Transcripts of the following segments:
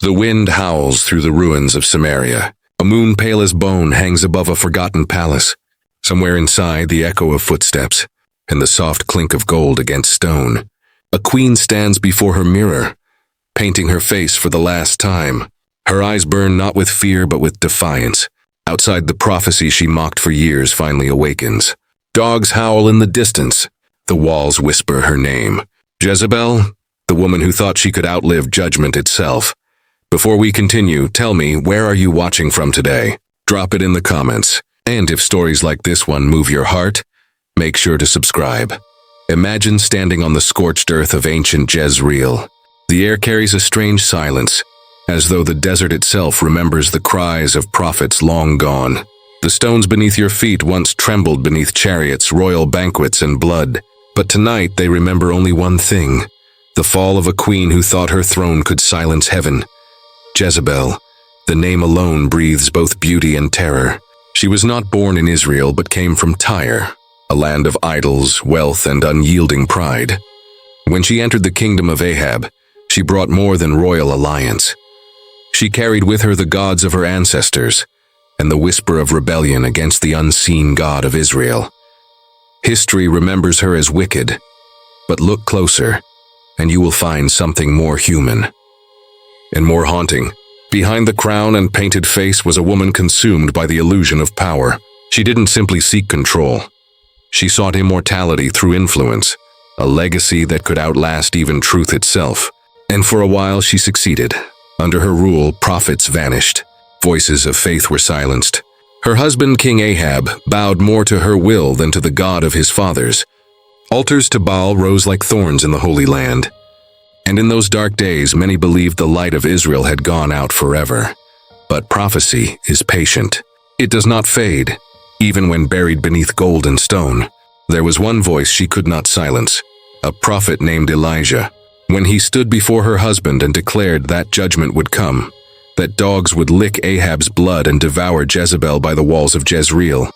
The wind howls through the ruins of Samaria. A moon pale as bone hangs above a forgotten palace. Somewhere inside, the echo of footsteps and the soft clink of gold against stone. A queen stands before her mirror, painting her face for the last time. Her eyes burn not with fear but with defiance. Outside, the prophecy she mocked for years finally awakens. Dogs howl in the distance. The walls whisper her name. Jezebel, the woman who thought she could outlive judgment itself. Before we continue, tell me, where are you watching from today? Drop it in the comments. And if stories like this one move your heart, make sure to subscribe. Imagine standing on the scorched earth of ancient Jezreel. The air carries a strange silence, as though the desert itself remembers the cries of prophets long gone. The stones beneath your feet once trembled beneath chariots, royal banquets, and blood. But tonight they remember only one thing: the fall of a queen who thought her throne could silence heaven. Jezebel, the name alone breathes both beauty and terror. She was not born in Israel but came from Tyre, a land of idols, wealth, and unyielding pride. When she entered the kingdom of Ahab, she brought more than royal alliance. She carried with her the gods of her ancestors and the whisper of rebellion against the unseen God of Israel. History remembers her as wicked, but look closer, and you will find something more human and more haunting. Behind the crown and painted face was a woman consumed by the illusion of power. She didn't simply seek control. She sought immortality through influence, a legacy that could outlast even truth itself. And for a while she succeeded. Under her rule, prophets vanished. Voices of faith were silenced. Her husband, King Ahab, bowed more to her will than to the God of his fathers. Altars to Baal rose like thorns in the Holy Land. And in those dark days, many believed the light of Israel had gone out forever. But prophecy is patient. It does not fade, even when buried beneath gold and stone. There was one voice she could not silence, a prophet named Elijah. When he stood before her husband and declared that judgment would come, that dogs would lick Ahab's blood and devour Jezebel by the walls of Jezreel,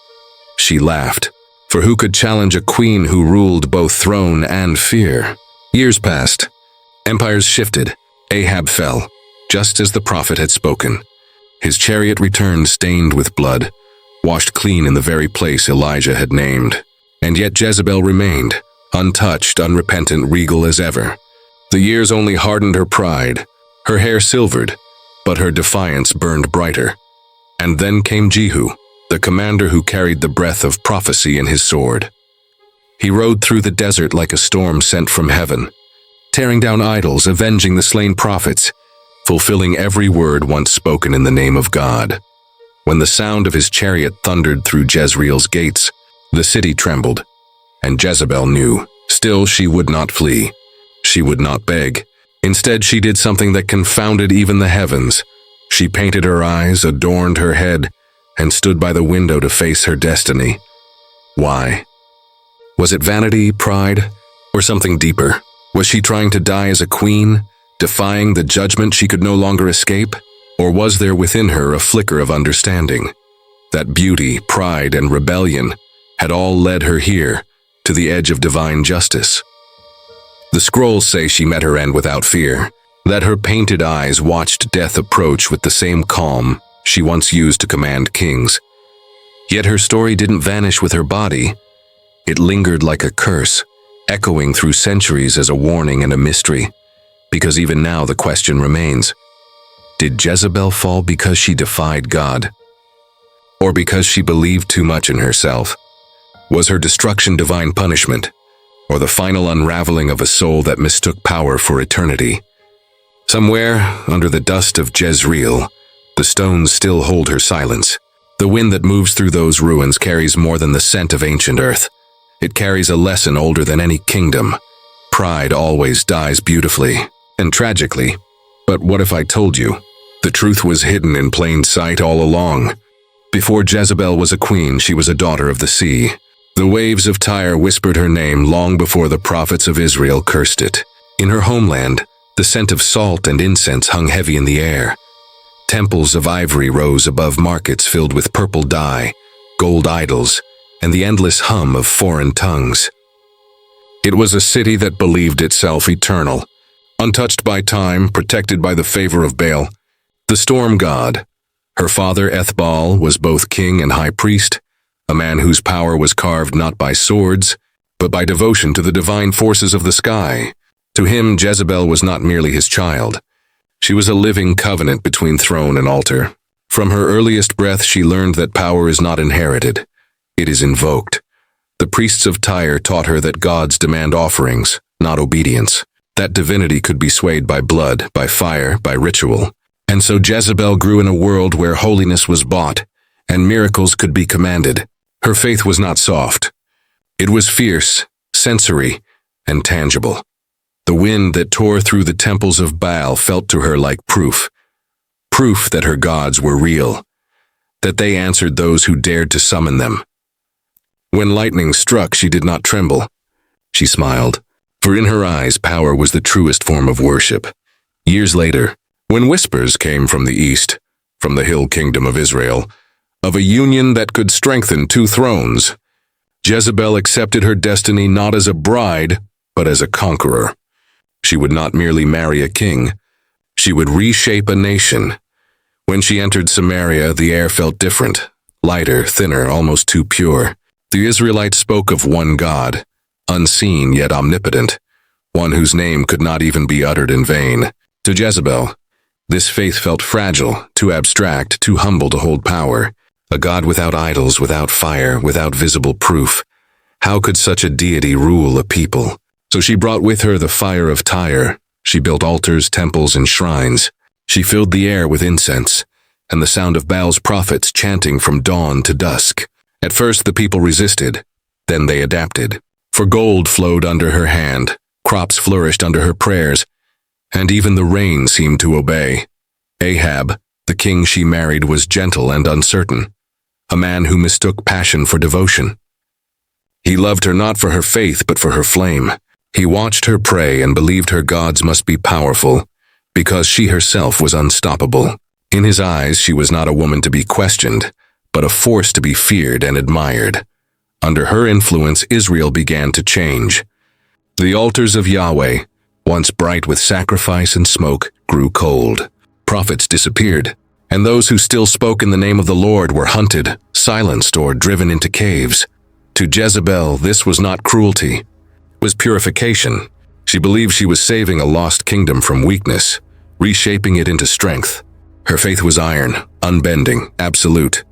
she laughed. For who could challenge a queen who ruled both throne and fear? Years passed. Empires shifted. Ahab fell, just as the prophet had spoken. His chariot returned stained with blood, washed clean in the very place Elijah had named. And yet Jezebel remained, untouched, unrepentant, regal as ever. The years only hardened her pride. Her hair silvered, but her defiance burned brighter. And then came Jehu, the commander who carried the breath of prophecy in his sword. He rode through the desert like a storm sent from heaven, tearing down idols, avenging the slain prophets, fulfilling every word once spoken in the name of God. When the sound of his chariot thundered through Jezreel's gates, the city trembled, and Jezebel knew. Still, she would not flee. She would not beg. Instead, she did something that confounded even the heavens. She painted her eyes, adorned her head, and stood by the window to face her destiny. Why? Was it vanity, pride, or something deeper? Was she trying to die as a queen, defying the judgment she could no longer escape? Or was there within her a flicker of understanding that beauty, pride, and rebellion had all led her here, to the edge of divine justice? The scrolls say she met her end without fear, that her painted eyes watched death approach with the same calm she once used to command kings. Yet her story didn't vanish with her body. It lingered like a curse, echoing through centuries as a warning and a mystery. Because even now the question remains: did Jezebel fall because she defied God? Or because she believed too much in herself? Was her destruction divine punishment, or the final unraveling of a soul that mistook power for eternity? Somewhere, under the dust of Jezreel, the stones still hold her silence. The wind that moves through those ruins carries more than the scent of ancient earth. It carries a lesson older than any kingdom. Pride always dies beautifully and tragically. But what if I told you the truth was hidden in plain sight all along? Before Jezebel was a queen, she was a daughter of the sea. The waves of Tyre whispered her name long before the prophets of Israel cursed it. In her homeland, the scent of salt and incense hung heavy in the air. Temples of ivory rose above markets filled with purple dye, gold idols, and the endless hum of foreign tongues. It was a city that believed itself eternal, untouched by time, protected by the favor of Baal. The storm god. Her father, Ethbaal, was both king and high priest, a man whose power was carved not by swords, but by devotion to the divine forces of the sky. To him, Jezebel was not merely his child. She was a living covenant between throne and altar. From her earliest breath, she learned that power is not inherited. It is invoked. The priests of Tyre taught her that gods demand offerings, not obedience. That divinity could be swayed by blood, by fire, by ritual. And so Jezebel grew in a world where holiness was bought, and miracles could be commanded. Her faith was not soft. It was fierce, sensory, and tangible. The wind that tore through the temples of Baal felt to her like proof that her gods were real, that they answered those who dared to summon them. When lightning struck, she did not tremble. She smiled, for in her eyes power was the truest form of worship. Years later, when whispers came from the east, from the hill kingdom of Israel, of a union that could strengthen two thrones, Jezebel accepted her destiny not as a bride, but as a conqueror. She would not merely marry a king. She would reshape a nation. When she entered Samaria, the air felt different, lighter, thinner, almost too pure. The Israelites spoke of one God, unseen yet omnipotent, one whose name could not even be uttered in vain. To Jezebel, this faith felt fragile, too abstract, too humble to hold power. A god without idols, without fire, without visible proof. How could such a deity rule a people? So she brought with her the fire of Tyre. She built altars, temples, and shrines. She filled the air with incense, and the sound of Baal's prophets chanting from dawn to dusk. At first the people resisted, then they adapted. For gold flowed under her hand, crops flourished under her prayers, and even the rain seemed to obey. Ahab, the king she married, was gentle and uncertain, a man who mistook passion for devotion. He loved her not for her faith but for her flame. He watched her pray and believed her gods must be powerful, because she herself was unstoppable. In his eyes, she was not a woman to be questioned, but a force to be feared and admired. Under her influence, Israel began to change. The altars of Yahweh, once bright with sacrifice and smoke, grew cold. Prophets disappeared, and those who still spoke in the name of the Lord were hunted, silenced, or driven into caves. To Jezebel, this was not cruelty. It was purification. She believed she was saving a lost kingdom from weakness, reshaping it into strength. Her faith was iron, unbending, absolute.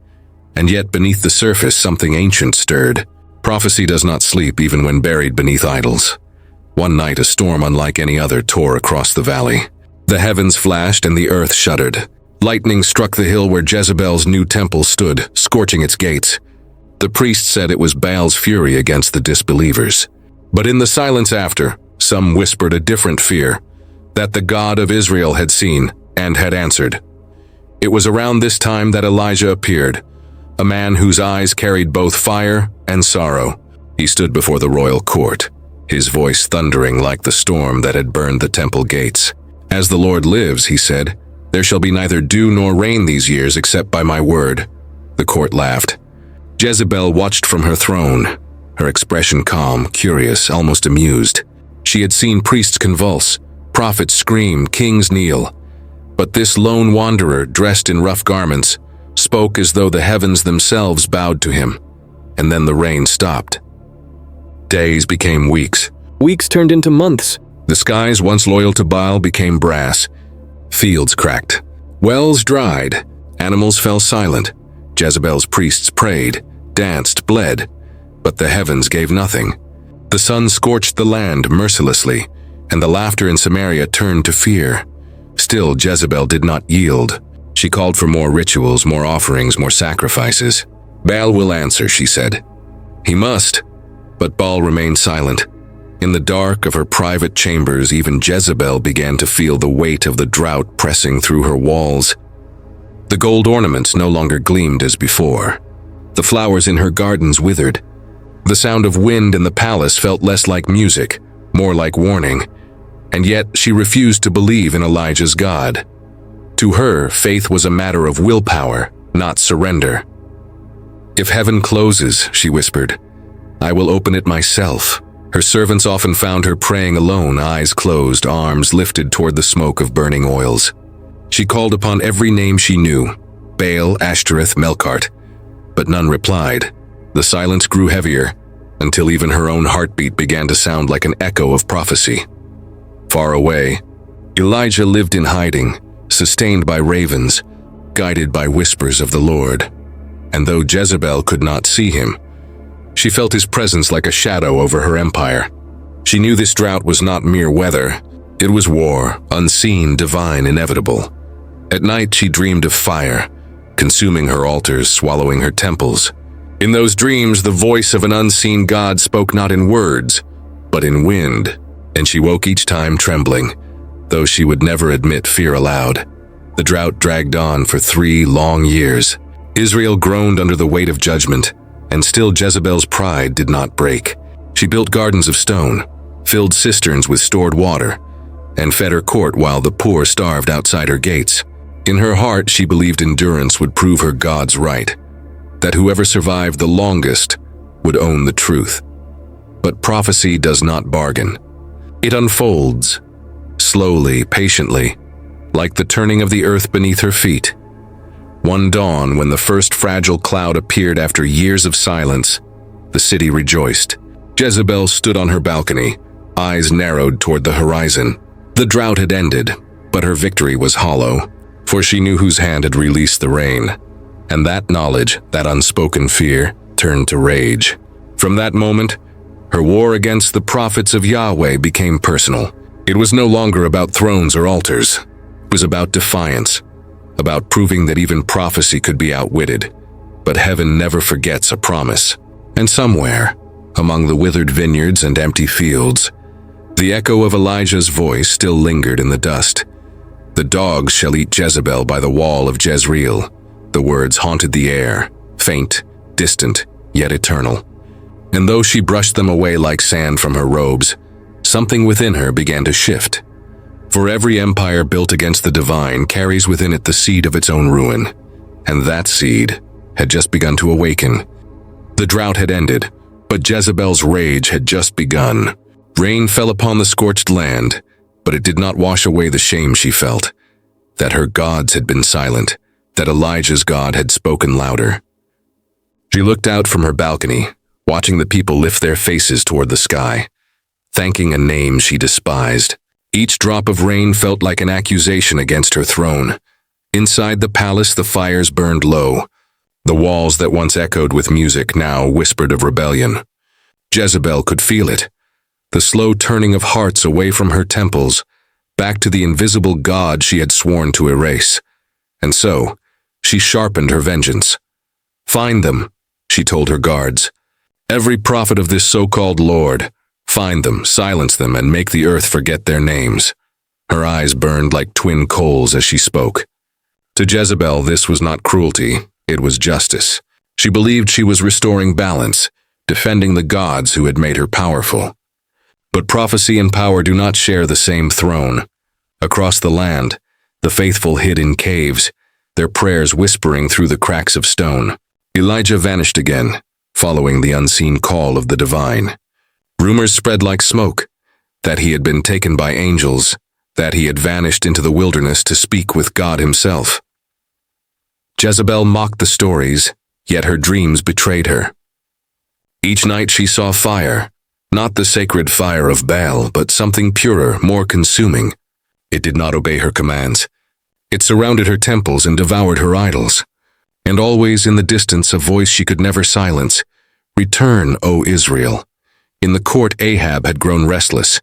And yet beneath the surface, something ancient stirred. Prophecy does not sleep even when buried beneath idols. One night, a storm unlike any other tore across the valley. The heavens flashed and the earth shuddered. Lightning struck the hill where Jezebel's new temple stood, scorching its gates. The priest said it was Baal's fury against the disbelievers. But in the silence after, some whispered a different fear, that the God of Israel had seen and had answered. It was around this time that Elijah appeared, a man whose eyes carried both fire and sorrow. He stood before the royal court, his voice thundering like the storm that had burned the temple gates. "As the Lord lives," he said, "there shall be neither dew nor rain these years except by my word." The court laughed. Jezebel watched from her throne, her expression calm, curious, almost amused. She had seen priests convulse, prophets scream, kings kneel. But this lone wanderer, dressed in rough garments, spoke as though the heavens themselves bowed to him. And then the rain stopped. Days became weeks. Weeks turned into months. The skies, once loyal to Baal, became brass. Fields cracked. Wells dried. Animals fell silent. Jezebel's priests prayed, danced, bled. But the heavens gave nothing. The sun scorched the land mercilessly, and the laughter in Samaria turned to fear. Still, Jezebel did not yield. She called for more rituals, more offerings, more sacrifices. "Baal will answer," she said. "He must." But Baal remained silent. In the dark of her private chambers, even Jezebel began to feel the weight of the drought pressing through her walls. The gold ornaments no longer gleamed as before. The flowers in her gardens withered. The sound of wind in the palace felt less like music, more like warning. And yet she refused to believe in Elijah's God. To her, faith was a matter of willpower, not surrender. "If heaven closes," she whispered, "I will open it myself." Her servants often found her praying alone, eyes closed, arms lifted toward the smoke of burning oils. She called upon every name she knew, Baal, Ashtoreth, Melkart, but none replied. The silence grew heavier, until even her own heartbeat began to sound like an echo of prophecy. Far away, Elijah lived in hiding, sustained by ravens, guided by whispers of the Lord. And though Jezebel could not see him, she felt his presence like a shadow over her empire. She knew this drought was not mere weather. It was war, unseen, divine, inevitable. At night she dreamed of fire, consuming her altars, swallowing her temples. In those dreams, the voice of an unseen God spoke not in words, but in wind, and she woke each time trembling, though she would never admit fear aloud. The drought dragged on for 3 long years. Israel groaned under the weight of judgment, and still Jezebel's pride did not break. She built gardens of stone, filled cisterns with stored water, and fed her court while the poor starved outside her gates. In her heart, she believed endurance would prove her God's right, that whoever survived the longest would own the truth. But prophecy does not bargain. It unfolds, slowly, patiently, like the turning of the earth beneath her feet. One dawn, when the first fragile cloud appeared after years of silence, the city rejoiced. Jezebel stood on her balcony, eyes narrowed toward the horizon. The drought had ended, but her victory was hollow, for she knew whose hand had released the rain. And that knowledge, that unspoken fear, turned to rage. From that moment, her war against the prophets of Yahweh became personal. It was no longer about thrones or altars. It was about defiance, about proving that even prophecy could be outwitted. But heaven never forgets a promise. And somewhere, among the withered vineyards and empty fields, the echo of Elijah's voice still lingered in the dust. The dogs shall eat Jezebel by the wall of Jezreel. The words haunted the air, faint, distant, yet eternal. And though she brushed them away like sand from her robes, something within her began to shift. For every empire built against the divine carries within it the seed of its own ruin, and that seed had just begun to awaken. The drought had ended, but Jezebel's rage had just begun. Rain fell upon the scorched land, but it did not wash away the shame she felt, that her gods had been silent, that Elijah's God had spoken louder. She looked out from her balcony, watching the people lift their faces toward the sky, thanking a name she despised. Each drop of rain felt like an accusation against her throne. Inside the palace, the fires burned low. The walls that once echoed with music now whispered of rebellion. Jezebel could feel it, the slow turning of hearts away from her temples, back to the invisible God she had sworn to erase. And so, she sharpened her vengeance. "Find them," she told her guards. "Every prophet of this so-called Lord. Find them, silence them, and make the earth forget their names." Her eyes burned like twin coals as she spoke. To Jezebel, this was not cruelty, it was justice. She believed she was restoring balance, defending the gods who had made her powerful. But prophecy and power do not share the same throne. Across the land, the faithful hid in caves, their prayers whispering through the cracks of stone. Elijah vanished again, following the unseen call of the divine. Rumors spread like smoke, that he had been taken by angels, that he had vanished into the wilderness to speak with God himself. Jezebel mocked the stories, yet her dreams betrayed her. Each night she saw fire, not the sacred fire of Baal, but something purer, more consuming. It did not obey her commands. It surrounded her temples and devoured her idols. And always in the distance a voice she could never silence. "Return, O Israel." In the court, Ahab had grown restless.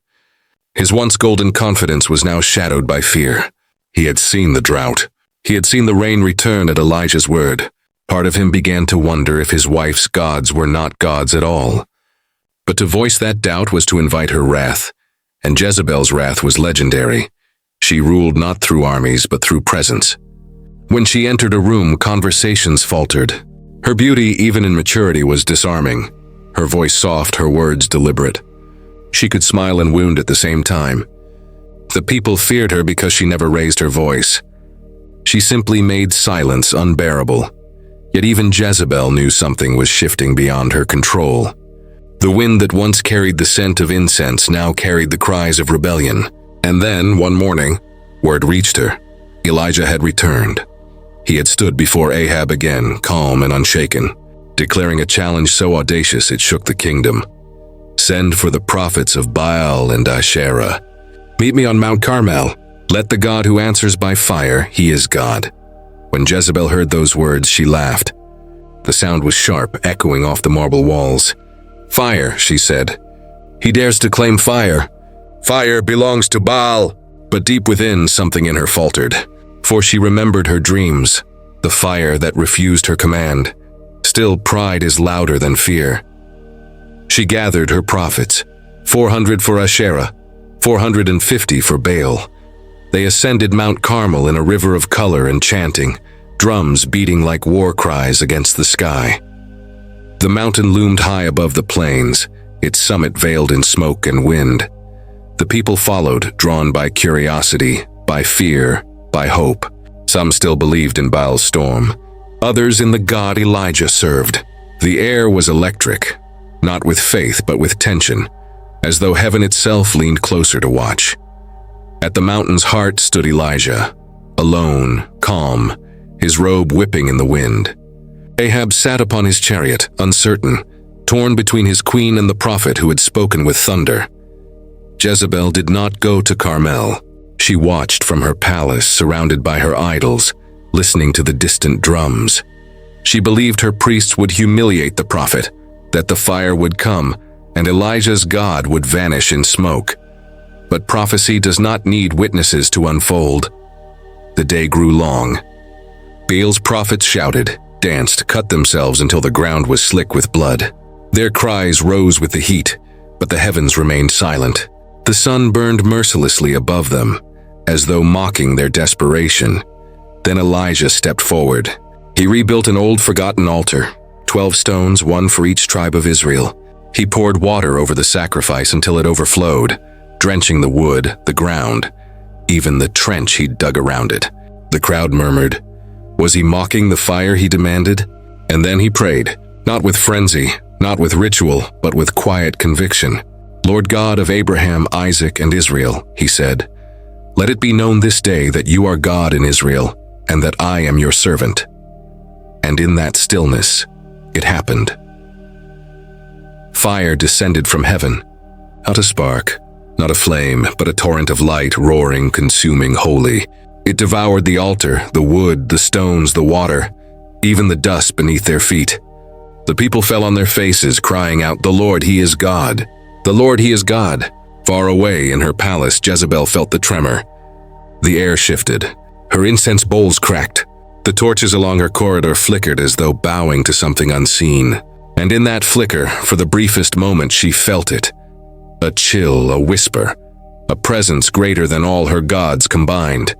His once golden confidence was now shadowed by fear. He had seen the drought. He had seen the rain return at Elijah's word. Part of him began to wonder if his wife's gods were not gods at all. But to voice that doubt was to invite her wrath, and Jezebel's wrath was legendary. She ruled not through armies, but through presence. When she entered a room, conversations faltered. Her beauty, even in maturity, was disarming. Her voice soft, her words deliberate. She could smile and wound at the same time. The people feared her because she never raised her voice. She simply made silence unbearable. Yet even Jezebel knew something was shifting beyond her control. The wind that once carried the scent of incense now carried the cries of rebellion. And then, one morning, word reached her. Elijah had returned. He had stood before Ahab again, calm and unshaken, declaring a challenge so audacious it shook the kingdom. "Send for the prophets of Baal and Asherah. Meet me on Mount Carmel. Let the God who answers by fire, he is God." When Jezebel heard those words, she laughed. The sound was sharp, echoing off the marble walls. "Fire," she said. "He dares to claim fire. Fire belongs to Baal." But deep within, something in her faltered, for she remembered her dreams, the fire that refused her command. Still, pride is louder than fear. She gathered her prophets, 400 for Asherah, 450 for Baal. They ascended Mount Carmel in a river of color and chanting, drums beating like war cries against the sky. The mountain loomed high above the plains, its summit veiled in smoke and wind. The people followed, drawn by curiosity, by fear, by hope. Some still believed in Baal's storm, others in the God Elijah served. The air was electric, not with faith but with tension, as though heaven itself leaned closer to watch. At the mountain's heart stood Elijah, alone, calm, his robe whipping in the wind. Ahab sat upon his chariot, uncertain, torn between his queen and the prophet who had spoken with thunder. Jezebel did not go to Carmel. She watched from her palace, surrounded by her idols, listening to the distant drums. She believed her priests would humiliate the prophet, that the fire would come, and Elijah's God would vanish in smoke. But prophecy does not need witnesses to unfold. The day grew long. Baal's prophets shouted, danced, cut themselves until the ground was slick with blood. Their cries rose with the heat, but the heavens remained silent. The sun burned mercilessly above them, as though mocking their desperation. Then Elijah stepped forward. He rebuilt an old forgotten altar, 12 stones, one for each tribe of Israel. He poured water over the sacrifice until it overflowed, drenching the wood, the ground, even the trench he'd dug around it. The crowd murmured. Was he mocking the fire he demanded? And then he prayed, not with frenzy, not with ritual, but with quiet conviction. "Lord God of Abraham, Isaac, and Israel," he said, "let it be known this day that you are God in Israel, and that I am your servant." And in that stillness, it happened. Fire descended from heaven, not a spark, not a flame, but a torrent of light, roaring, consuming, holy. It devoured the altar, the wood, the stones, the water, even the dust beneath their feet. The people fell on their faces, crying out, "The Lord, He is God! The Lord, He is God!" Far away in her palace, Jezebel felt the tremor. The air shifted. Her incense bowls cracked. The torches along her corridor flickered as though bowing to something unseen. And in that flicker, for the briefest moment, she felt it. A chill, a whisper, a presence greater than all her gods combined.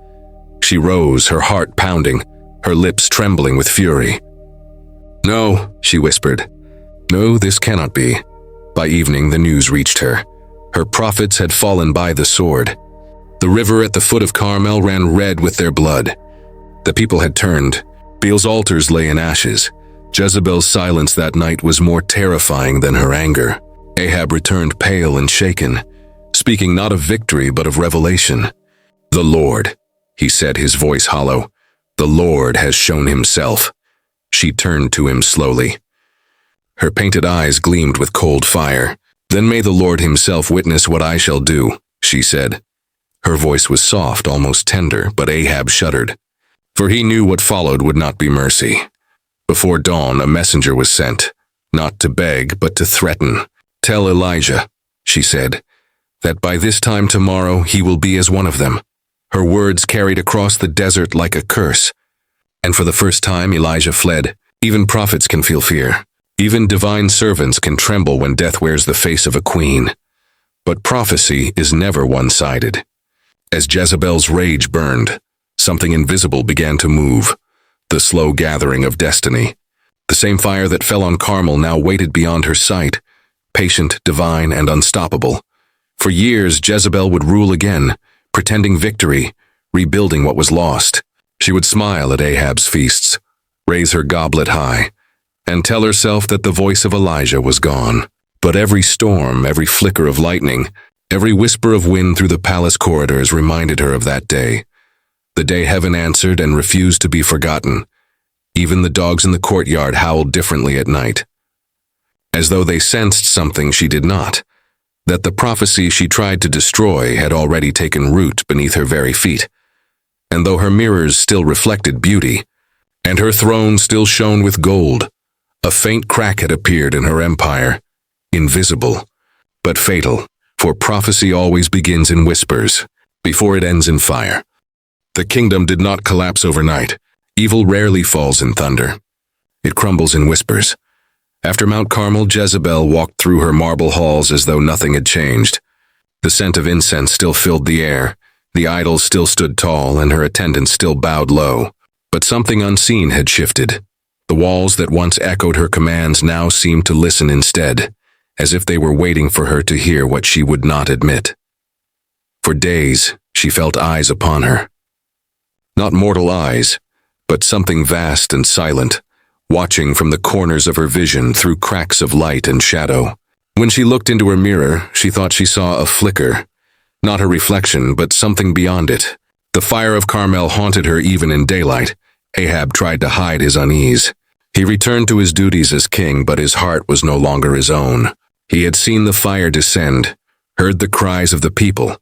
She rose, her heart pounding, her lips trembling with fury. "No," she whispered. "No, this cannot be." By evening, the news reached her. Her prophets had fallen by the sword. The river at the foot of Carmel ran red with their blood. The people had turned. Baal's altars lay in ashes. Jezebel's silence that night was more terrifying than her anger. Ahab returned pale and shaken, speaking not of victory but of revelation. "The Lord," he said, his voice hollow, "the Lord has shown himself." She turned to him slowly. Her painted eyes gleamed with cold fire. "Then may the Lord himself witness what I shall do," she said. Her voice was soft, almost tender, but Ahab shuddered, for he knew what followed would not be mercy. Before dawn, a messenger was sent, not to beg, but to threaten. "Tell Elijah," she said, "that by this time tomorrow he will be as one of them." Her words carried across the desert like a curse. And for the first time, Elijah fled. Even prophets can feel fear. Even divine servants can tremble when death wears the face of a queen. But prophecy is never one-sided. As Jezebel's rage burned, something invisible began to move, the slow gathering of destiny. The same fire that fell on Carmel now waited beyond her sight, patient, divine, and unstoppable. For years, Jezebel would rule again, pretending victory, rebuilding what was lost. She would smile at Ahab's feasts, raise her goblet high, and tell herself that the voice of Elijah was gone. But every storm, every flicker of lightning, every whisper of wind through the palace corridors reminded her of that day. The day heaven answered and refused to be forgotten. Even the dogs in the courtyard howled differently at night, as though they sensed something she did not, that the prophecy she tried to destroy had already taken root beneath her very feet. And though her mirrors still reflected beauty, and her throne still shone with gold, a faint crack had appeared in her empire, invisible, but fatal, for prophecy always begins in whispers, before it ends in fire. The kingdom did not collapse overnight. Evil rarely falls in thunder. It crumbles in whispers. After Mount Carmel, Jezebel walked through her marble halls as though nothing had changed. The scent of incense still filled the air, the idols still stood tall, and her attendants still bowed low. But something unseen had shifted. The walls that once echoed her commands now seemed to listen instead, as if they were waiting for her to hear what she would not admit. For days, she felt eyes upon her. Not mortal eyes, but something vast and silent, watching from the corners of her vision through cracks of light and shadow. When she looked into her mirror, she thought she saw a flicker, not her reflection, but something beyond it. The fire of Carmel haunted her even in daylight. Ahab tried to hide his unease. He returned to his duties as king, but his heart was no longer his own. He had seen the fire descend, heard the cries of the people,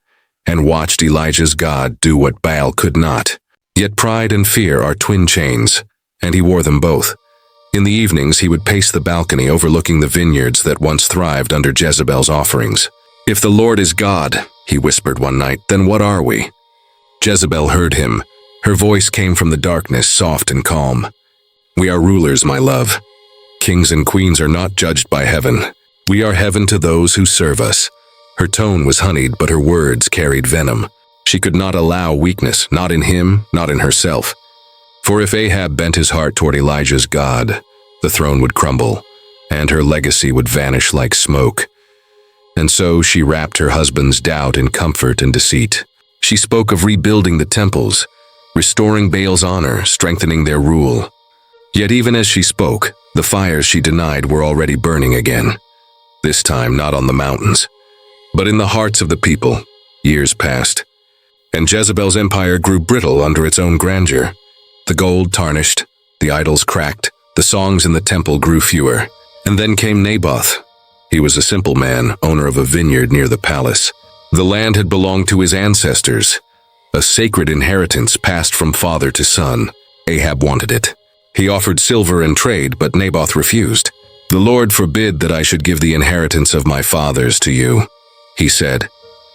and watched Elijah's God do what Baal could not. Yet pride and fear are twin chains, and he wore them both. In the evenings, he would pace the balcony overlooking the vineyards that once thrived under Jezebel's offerings. "If the Lord is God," he whispered one night, "then what are we?" Jezebel heard him. Her voice came from the darkness, soft and calm. "We are rulers, my love. Kings and queens are not judged by heaven. We are heaven to those who serve us." Her tone was honeyed, but her words carried venom. She could not allow weakness, not in him, not in herself. For if Ahab bent his heart toward Elijah's God, the throne would crumble, and her legacy would vanish like smoke. And so she wrapped her husband's doubt in comfort and deceit. She spoke of rebuilding the temples, restoring Baal's honor, strengthening their rule. Yet even as she spoke, the fires she denied were already burning again. This time not on the mountains, but in the hearts of the people. Years passed, and Jezebel's empire grew brittle under its own grandeur. The gold tarnished, the idols cracked, the songs in the temple grew fewer. And then came Naboth. He was a simple man, owner of a vineyard near the palace. The land had belonged to his ancestors, a sacred inheritance passed from father to son. Ahab wanted it. He offered silver in trade, but Naboth refused. "The Lord forbid that I should give the inheritance of my fathers to you," he said.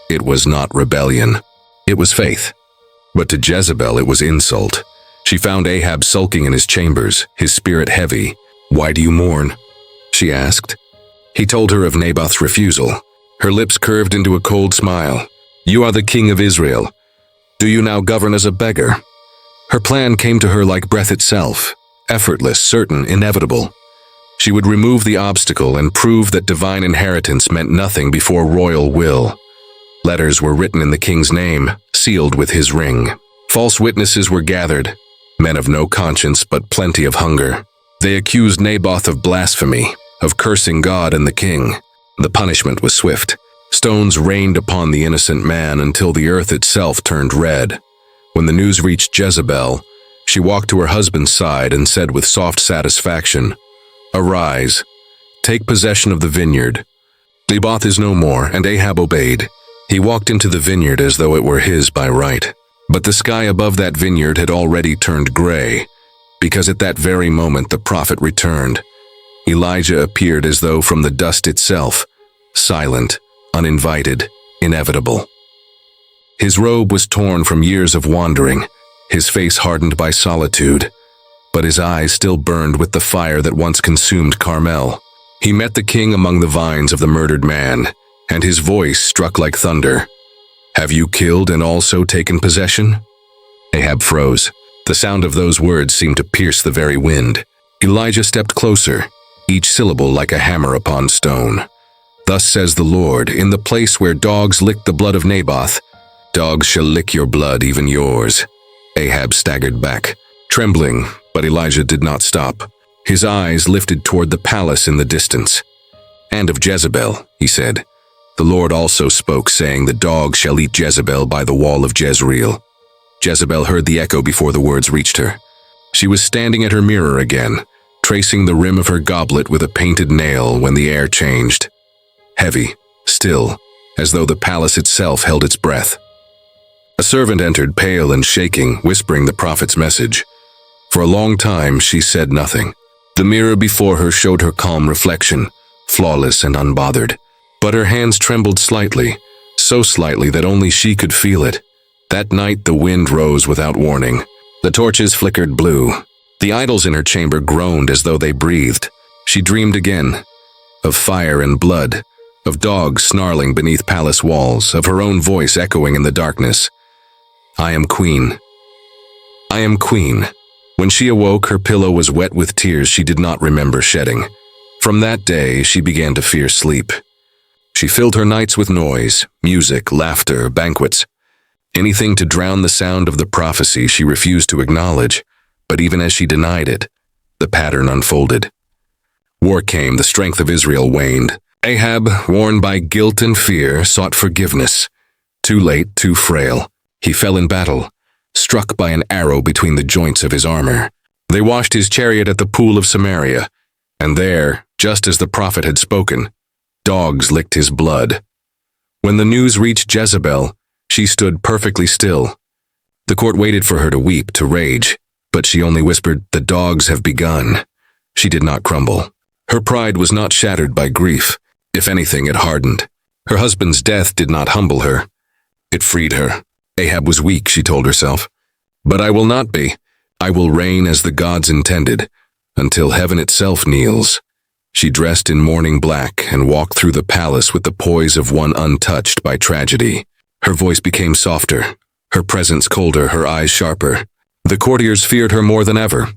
It was not rebellion. It was faith. But to Jezebel it was insult. She found Ahab sulking in his chambers, his spirit heavy. "Why do you mourn?" she asked. He told her of Naboth's refusal. Her lips curved into a cold smile. "You are the king of Israel. Do you now govern as a beggar?" Her plan came to her like breath itself, effortless, certain, inevitable. She would remove the obstacle and prove that divine inheritance meant nothing before royal will. Letters were written in the king's name, sealed with his ring. False witnesses were gathered, men of no conscience but plenty of hunger. They accused Naboth of blasphemy, of cursing God and the king. The punishment was swift. Stones rained upon the innocent man until the earth itself turned red. When the news reached Jezebel, she walked to her husband's side and said with soft satisfaction, "Arise, take possession of the vineyard." Naboth is no more, and Ahab obeyed. He walked into the vineyard as though it were his by right. But the sky above that vineyard had already turned gray, because at that very moment the prophet returned. Elijah appeared as though from the dust itself, silent, uninvited, inevitable. His robe was torn from years of wandering, his face hardened by solitude, but his eyes still burned with the fire that once consumed Carmel. He met the king among the vines of the murdered man, and his voice struck like thunder. "Have you killed and also taken possession?" Ahab froze. The sound of those words seemed to pierce the very wind. Elijah stepped closer, each syllable like a hammer upon stone. "Thus says the Lord, in the place where dogs licked the blood of Naboth, dogs shall lick your blood, even yours." Ahab staggered back, trembling, but Elijah did not stop. His eyes lifted toward the palace in the distance. "And of Jezebel," he said. "The Lord also spoke, saying, the dogs shall eat Jezebel by the wall of Jezreel." Jezebel heard the echo before the words reached her. She was standing at her mirror again, tracing the rim of her goblet with a painted nail when the air changed. Heavy, still, as though the palace itself held its breath. A servant entered, pale and shaking, whispering the prophet's message. For a long time, she said nothing. The mirror before her showed her calm reflection, flawless and unbothered. But her hands trembled slightly, so slightly that only she could feel it. That night, the wind rose without warning. The torches flickered blue. The idols in her chamber groaned as though they breathed. She dreamed again, of fire and blood, of dogs snarling beneath palace walls, of her own voice echoing in the darkness. I am queen. I am queen. When she awoke, her pillow was wet with tears she did not remember shedding. From that day, she began to fear sleep. She filled her nights with noise, music, laughter, banquets. Anything to drown the sound of the prophecy she refused to acknowledge, but even as she denied it, the pattern unfolded. War came, the strength of Israel waned. Ahab, worn by guilt and fear, sought forgiveness. Too late, too frail. He fell in battle, struck by an arrow between the joints of his armor. They washed his chariot at the pool of Samaria, and there, just as the prophet had spoken, dogs licked his blood. When the news reached Jezebel, she stood perfectly still. The court waited for her to weep, to rage, but she only whispered, "The dogs have begun." She did not crumble. Her pride was not shattered by grief. If anything, it hardened. Her husband's death did not humble her. It freed her. Ahab was weak, she told herself. But I will not be. I will reign as the gods intended, until heaven itself kneels. She dressed in mourning black and walked through the palace with the poise of one untouched by tragedy. Her voice became softer, her presence colder, her eyes sharper. The courtiers feared her more than ever,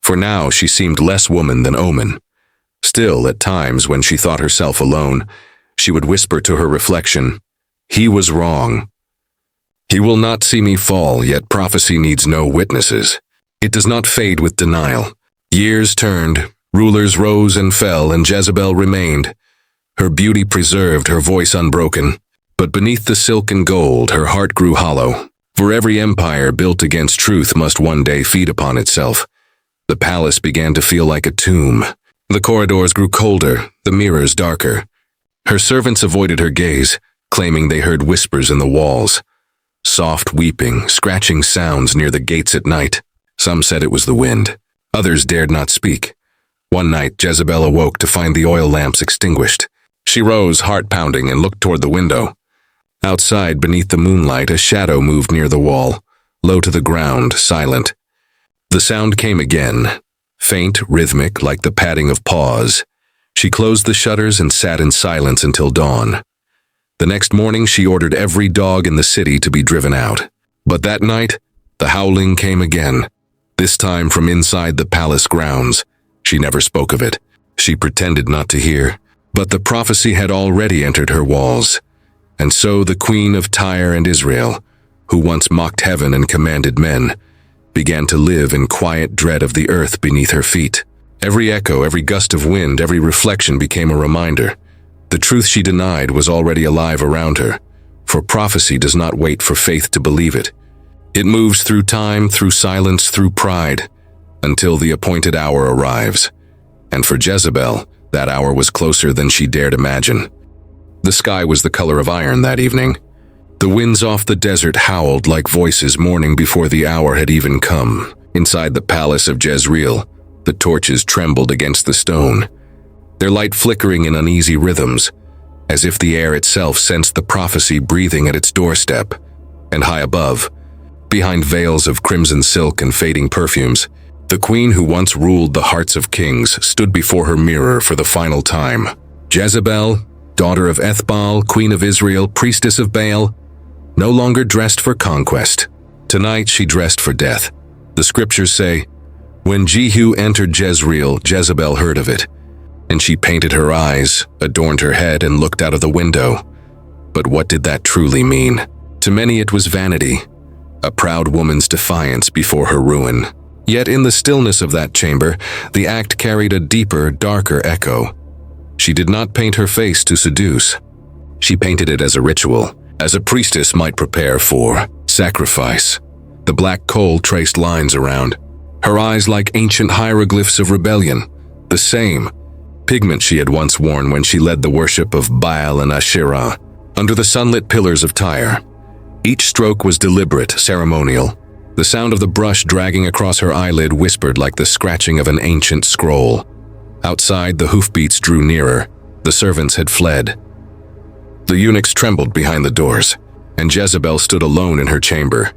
for now she seemed less woman than omen. Still, at times when she thought herself alone, she would whisper to her reflection, "He was wrong. He will not see me fall, yet prophecy needs no witnesses. It does not fade with denial." Years turned, rulers rose and fell, and Jezebel remained. Her beauty preserved, her voice unbroken. But beneath the silk and gold, her heart grew hollow. For every empire built against truth must one day feed upon itself. The palace began to feel like a tomb. The corridors grew colder, the mirrors darker. Her servants avoided her gaze, claiming they heard whispers in the walls. Soft weeping, scratching sounds near the gates at night. Some said it was the wind. Others dared not speak. One night, Jezebel awoke to find the oil lamps extinguished. She rose, heart pounding, and looked toward the window. Outside, beneath the moonlight, a shadow moved near the wall, low to the ground, silent. The sound came again, faint, rhythmic, like the padding of paws. She closed the shutters and sat in silence until dawn. The next morning, she ordered every dog in the city to be driven out. But that night, the howling came again, this time from inside the palace grounds. She never spoke of it. She pretended not to hear. But the prophecy had already entered her walls. And so the queen of Tyre and Israel, who once mocked heaven and commanded men, began to live in quiet dread of the earth beneath her feet. Every echo, every gust of wind, every reflection became a reminder. The truth she denied was already alive around her, for prophecy does not wait for faith to believe it. It moves through time, through silence, through pride, until the appointed hour arrives. And for Jezebel, that hour was closer than she dared imagine. The sky was the color of iron that evening. The winds off the desert howled like voices mourning before the hour had even come. Inside the palace of Jezreel, the torches trembled against the stone, their light flickering in uneasy rhythms, as if the air itself sensed the prophecy breathing at its doorstep. And high above, behind veils of crimson silk and fading perfumes, the queen who once ruled the hearts of kings stood before her mirror for the final time. Jezebel, daughter of Ethbaal, queen of Israel, priestess of Baal, no longer dressed for conquest. Tonight she dressed for death. The scriptures say, when Jehu entered Jezreel, Jezebel heard of it, and she painted her eyes, adorned her head, and looked out of the window. But what did that truly mean? To many it was vanity, a proud woman's defiance before her ruin. Yet in the stillness of that chamber, the act carried a deeper, darker echo. She did not paint her face to seduce. She painted it as a ritual, as a priestess might prepare for sacrifice. The black coal traced lines around, her eyes like ancient hieroglyphs of rebellion, the same pigment she had once worn when she led the worship of Baal and Asherah under the sunlit pillars of Tyre. Each stroke was deliberate, ceremonial. The sound of the brush dragging across her eyelid whispered like the scratching of an ancient scroll. Outside, the hoofbeats drew nearer. The servants had fled. The eunuchs trembled behind the doors, and Jezebel stood alone in her chamber.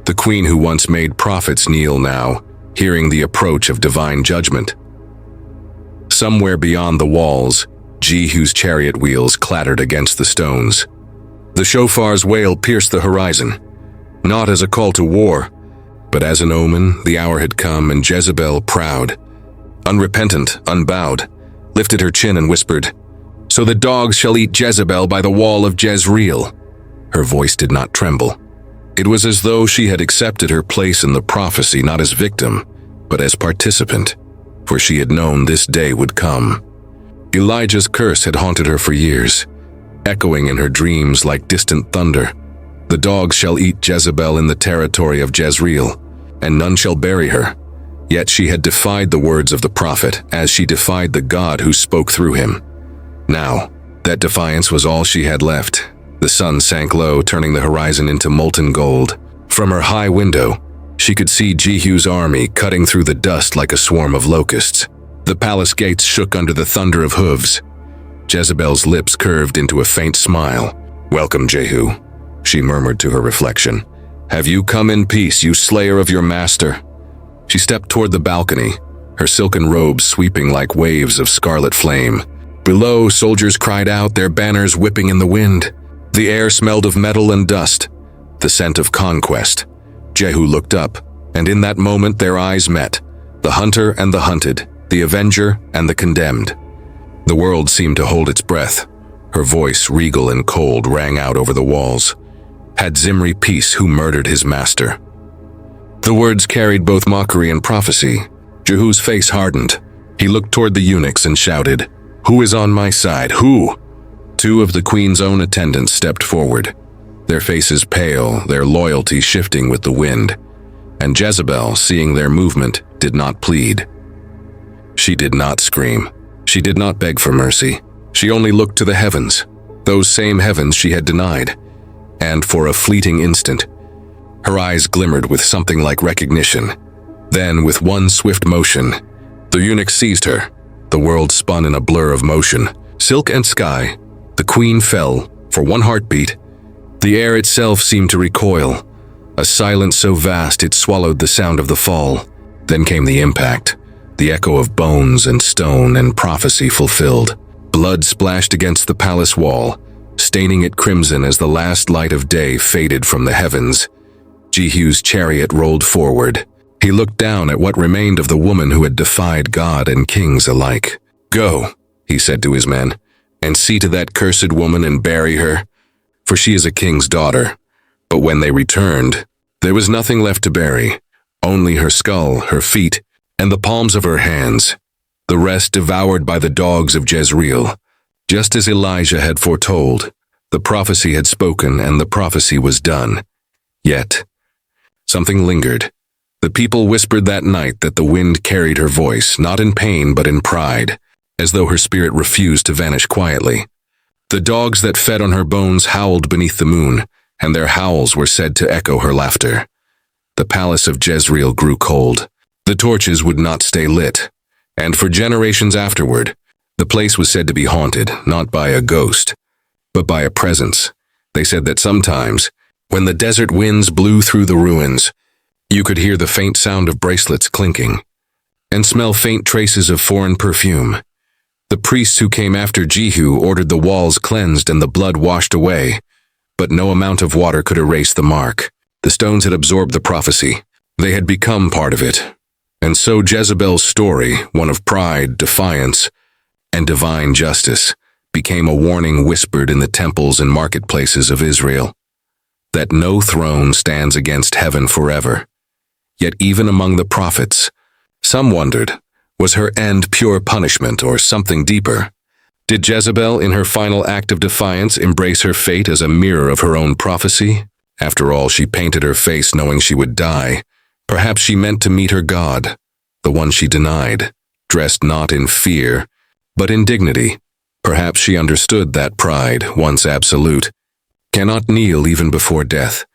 The queen who once made prophets kneel now, hearing the approach of divine judgment. Somewhere beyond the walls, Jehu's chariot wheels clattered against the stones. The shofar's wail pierced the horizon, not as a call to war, but as an omen. The hour had come, and Jezebel, proud, unrepentant, unbowed, lifted her chin and whispered, "So the dogs shall eat Jezebel by the wall of Jezreel." Her voice did not tremble. It was as though she had accepted her place in the prophecy not as victim, but as participant, for she had known this day would come. Elijah's curse had haunted her for years, echoing in her dreams like distant thunder. The dogs shall eat Jezebel in the territory of Jezreel, and none shall bury her. Yet she had defied the words of the prophet, as she defied the God who spoke through him. Now, that defiance was all she had left. The sun sank low, turning the horizon into molten gold. From her high window, she could see Jehu's army cutting through the dust like a swarm of locusts. The palace gates shook under the thunder of hooves. Jezebel's lips curved into a faint smile. "Welcome, Jehu," she murmured to her reflection. "Have you come in peace, you slayer of your master?" She stepped toward the balcony, her silken robes sweeping like waves of scarlet flame. Below, soldiers cried out, their banners whipping in the wind. The air smelled of metal and dust, the scent of conquest. Jehu looked up, and in that moment their eyes met, the hunter and the hunted, the avenger and the condemned. The world seemed to hold its breath. Her voice, regal and cold, rang out over the walls. "Had Zimri peace who murdered his master?" The words carried both mockery and prophecy. Jehu's face hardened. He looked toward the eunuchs and shouted, "Who is on my side? Who?" Two of the queen's own attendants stepped forward, their faces pale, their loyalty shifting with the wind. And Jezebel, seeing their movement, did not plead. She did not scream. She did not beg for mercy. She only looked to the heavens, those same heavens she had denied. And for a fleeting instant, her eyes glimmered with something like recognition. Then, with one swift motion, the eunuch seized her. The world spun in a blur of motion. Silk and sky. The queen fell, for one heartbeat. The air itself seemed to recoil, a silence so vast it swallowed the sound of the fall. Then came the impact, the echo of bones and stone and prophecy fulfilled. Blood splashed against the palace wall, staining it crimson as the last light of day faded from the heavens. Jehu's chariot rolled forward. He looked down at what remained of the woman who had defied God and kings alike. "Go," he said to his men, "and see to that cursed woman and bury her, for she is a king's daughter." But when they returned, there was nothing left to bury, only her skull, her feet, and the palms of her hands, the rest devoured by the dogs of Jezreel. Just as Elijah had foretold, the prophecy had spoken and the prophecy was done. Yet, something lingered. The people whispered that night that the wind carried her voice, not in pain but in pride, as though her spirit refused to vanish quietly. The dogs that fed on her bones howled beneath the moon, and their howls were said to echo her laughter. The palace of Jezreel grew cold. The torches would not stay lit, and for generations afterward, the place was said to be haunted, not by a ghost, but by a presence. They said that sometimes, when the desert winds blew through the ruins, you could hear the faint sound of bracelets clinking, and smell faint traces of foreign perfume. The priests who came after Jehu ordered the walls cleansed and the blood washed away, but no amount of water could erase the mark. The stones had absorbed the prophecy. They had become part of it. And so Jezebel's story, one of pride, defiance, and divine justice, became a warning whispered in the temples and marketplaces of Israel, that no throne stands against heaven forever. Yet even among the prophets, some wondered, was her end pure punishment or something deeper? Did Jezebel, in her final act of defiance, embrace her fate as a mirror of her own prophecy? After all, she painted her face knowing she would die. Perhaps she meant to meet her God, the one she denied, dressed not in fear, but in dignity. Perhaps she understood that pride, once absolute, cannot kneel even before death.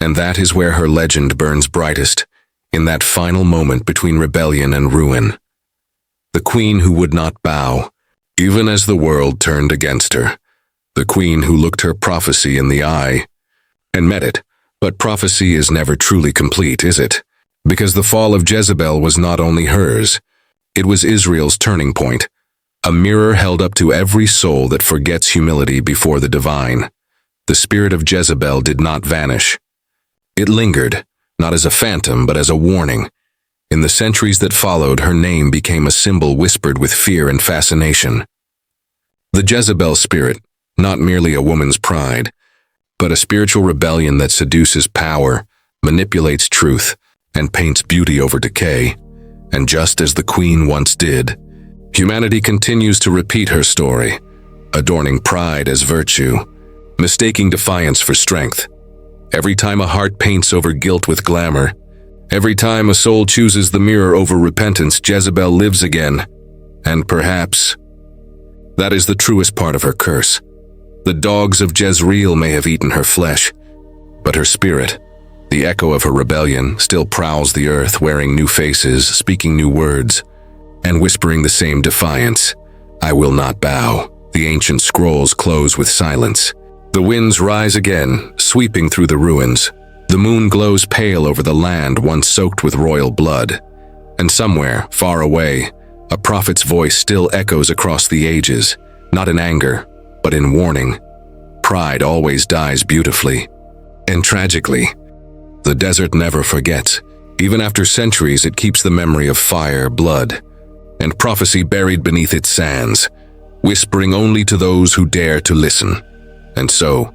And that is where her legend burns brightest, in that final moment between rebellion and ruin. The queen who would not bow, even as the world turned against her. The queen who looked her prophecy in the eye and met it. But prophecy is never truly complete, is it? Because the fall of Jezebel was not only hers, it was Israel's turning point, a mirror held up to every soul that forgets humility before the divine. The spirit of Jezebel did not vanish. It lingered, not as a phantom, but as a warning. In the centuries that followed, her name became a symbol whispered with fear and fascination. The Jezebel spirit, not merely a woman's pride, but a spiritual rebellion that seduces power, manipulates truth, and paints beauty over decay. And just as the queen once did, humanity continues to repeat her story, adorning pride as virtue, mistaking defiance for strength. Every time a heart paints over guilt with glamour, every time a soul chooses the mirror over repentance, Jezebel lives again. And perhaps that is the truest part of her curse. The dogs of Jezreel may have eaten her flesh, but her spirit, the echo of her rebellion, still prowls the earth, wearing new faces, speaking new words, and whispering the same defiance. I will not bow. The ancient scrolls close with silence. The winds rise again, sweeping through the ruins. The moon glows pale over the land once soaked with royal blood. And somewhere, far away, a prophet's voice still echoes across the ages, not in anger, but in warning. Pride always dies beautifully. And tragically, the desert never forgets. Even after centuries, it keeps the memory of fire, blood, and prophecy buried beneath its sands, whispering only to those who dare to listen. And so,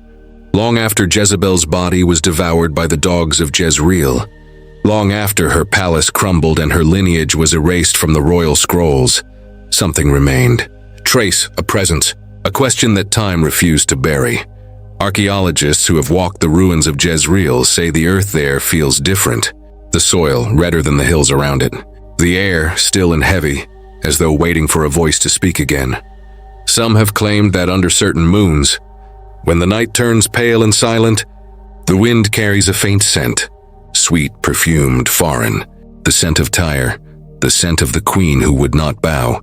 long after Jezebel's body was devoured by the dogs of Jezreel, long after her palace crumbled and her lineage was erased from the royal scrolls, something remained. Trace, a presence, a question that time refused to bury. Archaeologists who have walked the ruins of Jezreel say the earth there feels different. The soil redder than the hills around it. The air still and heavy, as though waiting for a voice to speak again. Some have claimed that under certain moons, when the night turns pale and silent, the wind carries a faint scent, sweet, perfumed, foreign, the scent of Tyre, the scent of the queen who would not bow.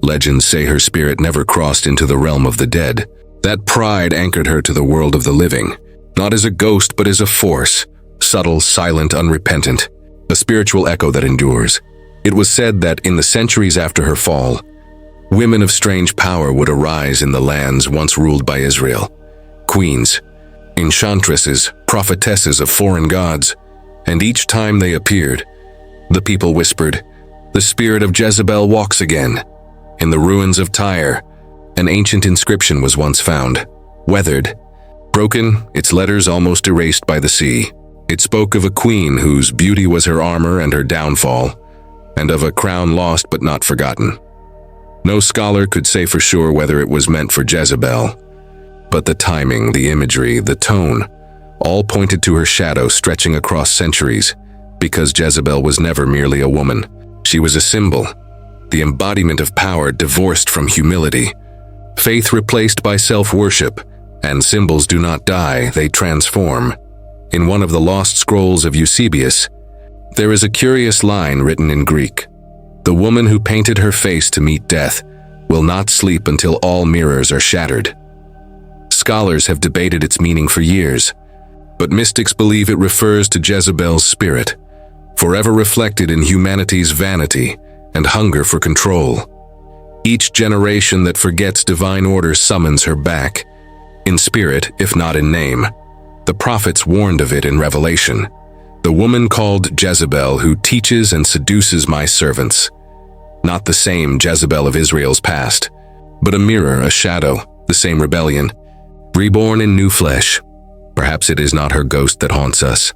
Legends say her spirit never crossed into the realm of the dead. That pride anchored her to the world of the living, not as a ghost but as a force, subtle, silent, unrepentant, a spiritual echo that endures. It was said that in the centuries after her fall, women of strange power would arise in the lands once ruled by Israel. Queens, enchantresses, prophetesses of foreign gods, and each time they appeared, the people whispered, "The spirit of Jezebel walks again." In the ruins of Tyre, an ancient inscription was once found, weathered, broken, its letters almost erased by the sea. It spoke of a queen whose beauty was her armor and her downfall, and of a crown lost but not forgotten. No scholar could say for sure whether it was meant for Jezebel, but the timing, the imagery, the tone, all pointed to her shadow stretching across centuries, because Jezebel was never merely a woman. She was a symbol, the embodiment of power divorced from humility, faith replaced by self-worship, and symbols do not die, they transform. In one of the lost scrolls of Eusebius, there is a curious line written in Greek. The woman who painted her face to meet death will not sleep until all mirrors are shattered. Scholars have debated its meaning for years, but mystics believe it refers to Jezebel's spirit, forever reflected in humanity's vanity and hunger for control. Each generation that forgets divine order summons her back, in spirit if not in name. The prophets warned of it in Revelation. The woman called Jezebel who teaches and seduces my servants. Not the same Jezebel of Israel's past, but a mirror, a shadow, the same rebellion, reborn in new flesh. Perhaps it is not her ghost that haunts us,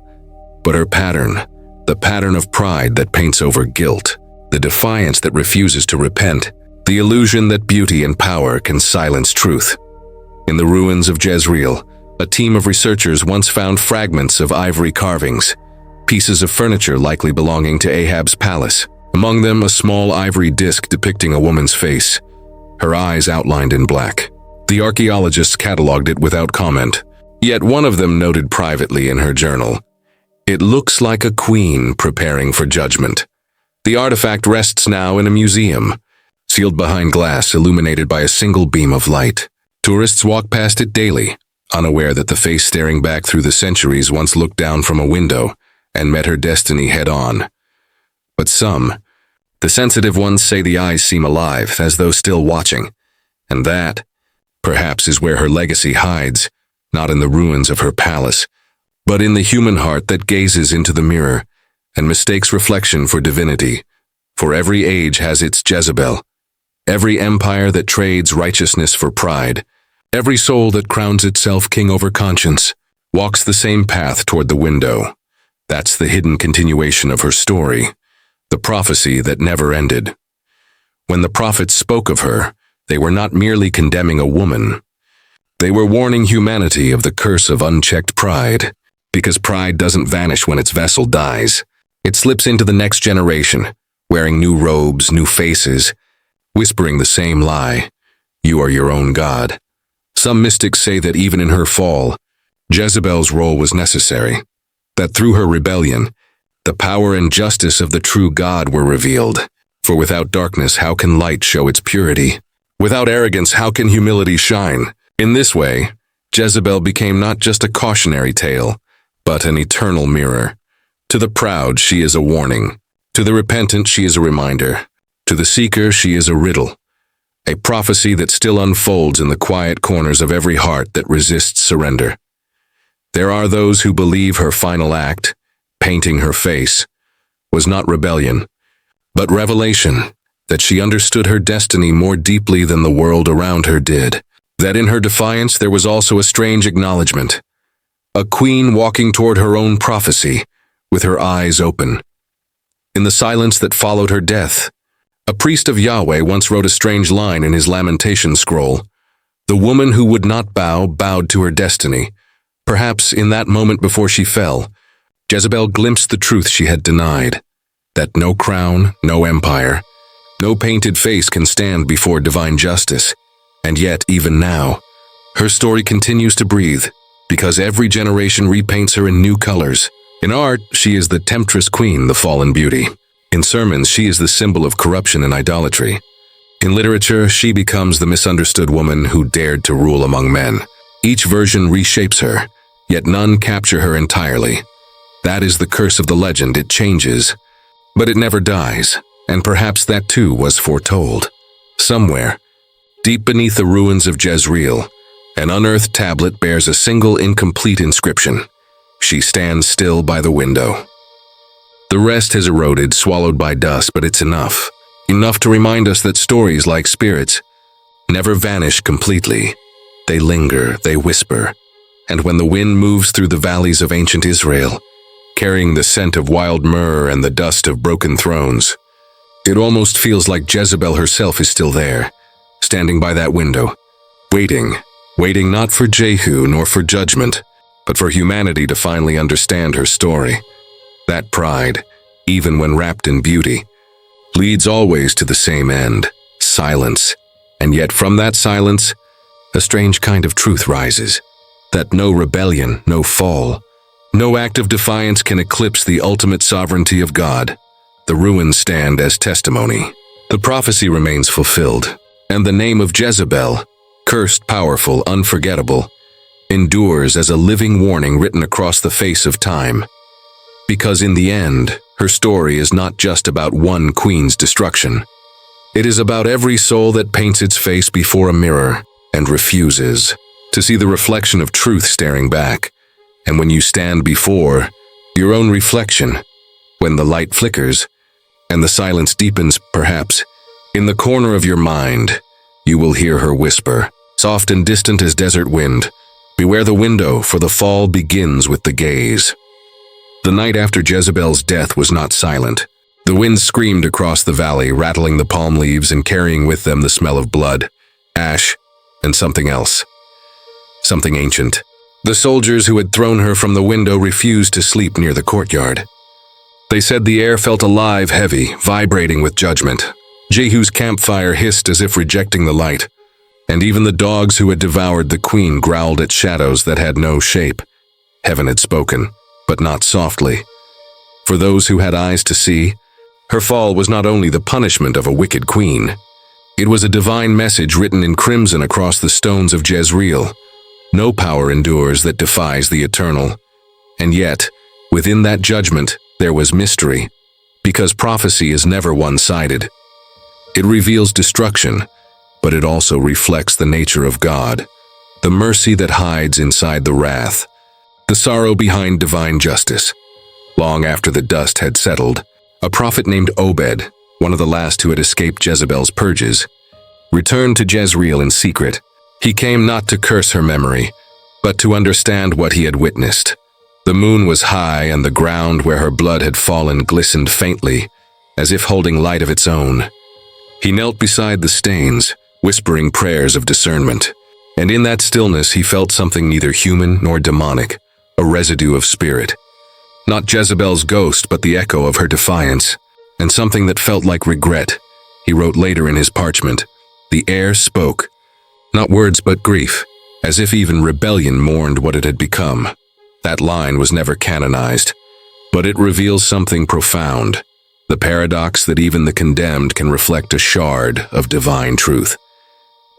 but her pattern, the pattern of pride that paints over guilt, the defiance that refuses to repent, the illusion that beauty and power can silence truth. In the ruins of Jezreel, A team of researchers once found fragments of ivory carvings, pieces of furniture likely belonging to Ahab's palace. Among them, a small ivory disc depicting a woman's face, her eyes outlined in black. The archaeologists cataloged it without comment, yet one of them noted privately in her journal, "It looks like a queen preparing for judgment." The artifact rests now in a museum, sealed behind glass illuminated by a single beam of light. Tourists walk past it daily, unaware that the face staring back through the centuries once looked down from a window and met her destiny head-on. But some, the sensitive ones, say the eyes seem alive, as though still watching, and that, perhaps, is where her legacy hides, not in the ruins of her palace, but in the human heart that gazes into the mirror and mistakes reflection for divinity. For every age has its Jezebel, every empire that trades righteousness for pride, every soul that crowns itself king over conscience, walks the same path toward the window. That's the hidden continuation of her story, the prophecy that never ended. When the prophets spoke of her, they were not merely condemning a woman. They were warning humanity of the curse of unchecked pride, because pride doesn't vanish when its vessel dies. It slips into the next generation, wearing new robes, new faces, whispering the same lie, "You are your own God." Some mystics say that even in her fall, Jezebel's role was necessary, that through her rebellion, the power and justice of the true God were revealed. For without darkness, how can light show its purity? Without arrogance, how can humility shine? In this way, Jezebel became not just a cautionary tale, but an eternal mirror. To the proud, she is a warning. To the repentant, she is a reminder. To the seeker, she is a riddle, a prophecy that still unfolds in the quiet corners of every heart that resists surrender. There are those who believe her final act, painting her face, was not rebellion, but revelation, that she understood her destiny more deeply than the world around her did, that in her defiance there was also a strange acknowledgement, a queen walking toward her own prophecy, with her eyes open. In the silence that followed her death, a priest of Yahweh once wrote a strange line in his lamentation scroll. The woman who would not bow, bowed to her destiny. Perhaps in that moment before she fell, Jezebel glimpsed the truth she had denied, that no crown, no empire, no painted face can stand before divine justice. And yet, even now, her story continues to breathe, because every generation repaints her in new colors. In art, she is the temptress queen, the fallen beauty. In sermons, she is the symbol of corruption and idolatry. In literature, she becomes the misunderstood woman who dared to rule among men. Each version reshapes her, yet none capture her entirely. That is the curse of the legend. It changes, but it never dies, and perhaps that too was foretold. Somewhere, deep beneath the ruins of Jezreel, an unearthed tablet bears a single incomplete inscription. She stands still by the window. The rest has eroded, swallowed by dust, but it's enough. Enough to remind us that stories, like spirits, never vanish completely. They linger, they whisper, and when the wind moves through the valleys of ancient Israel, carrying the scent of wild myrrh and the dust of broken thrones, it almost feels like Jezebel herself is still there, standing by that window, waiting not for Jehu nor for judgment, but for humanity to finally understand her story. That pride, even when wrapped in beauty, leads always to the same end, silence. And yet from that silence, a strange kind of truth rises, that no rebellion, no fall, no act of defiance can eclipse the ultimate sovereignty of God. The ruins stand as testimony. The prophecy remains fulfilled, and the name of Jezebel, cursed, powerful, unforgettable, endures as a living warning written across the face of time. Because in the end, her story is not just about one queen's destruction. It is about every soul that paints its face before a mirror and refuses to see the reflection of truth staring back. And when you stand before your own reflection, when the light flickers and the silence deepens, perhaps, in the corner of your mind, you will hear her whisper, soft and distant as desert wind, "Beware the window, for the fall begins with the gaze." The night after Jezebel's death was not silent. The wind screamed across the valley, rattling the palm leaves and carrying with them the smell of blood, ash, and something else. Something ancient, The soldiers who had thrown her from the window refused to sleep near the courtyard. They said the air felt alive, heavy, vibrating with judgment. Jehu's campfire hissed as if rejecting the light, and even the dogs who had devoured the queen growled at shadows that had no shape. Heaven had spoken, but not softly. For those who had eyes to see, her fall was not only the punishment of a wicked queen. It was a divine message written in crimson across the stones of Jezreel. No power endures that defies the eternal. And yet, within that judgment, there was mystery, because prophecy is never one-sided. It reveals destruction, but it also reflects the nature of God, the mercy that hides inside the wrath, the sorrow behind divine justice. Long after the dust had settled, a prophet named Obed, one of the last who had escaped Jezebel's purges, returned to Jezreel in secret. He came not to curse her memory, but to understand what he had witnessed. The moon was high, and the ground where her blood had fallen glistened faintly, as if holding light of its own. He knelt beside the stains, whispering prayers of discernment, and in that stillness he felt something neither human nor demonic, a residue of spirit. Not Jezebel's ghost, but the echo of her defiance, and something that felt like regret. He wrote later in his parchment, "The air spoke, not words but grief, as if even rebellion mourned what it had become." That line was never canonized, but it reveals something profound, the paradox that even the condemned can reflect a shard of divine truth.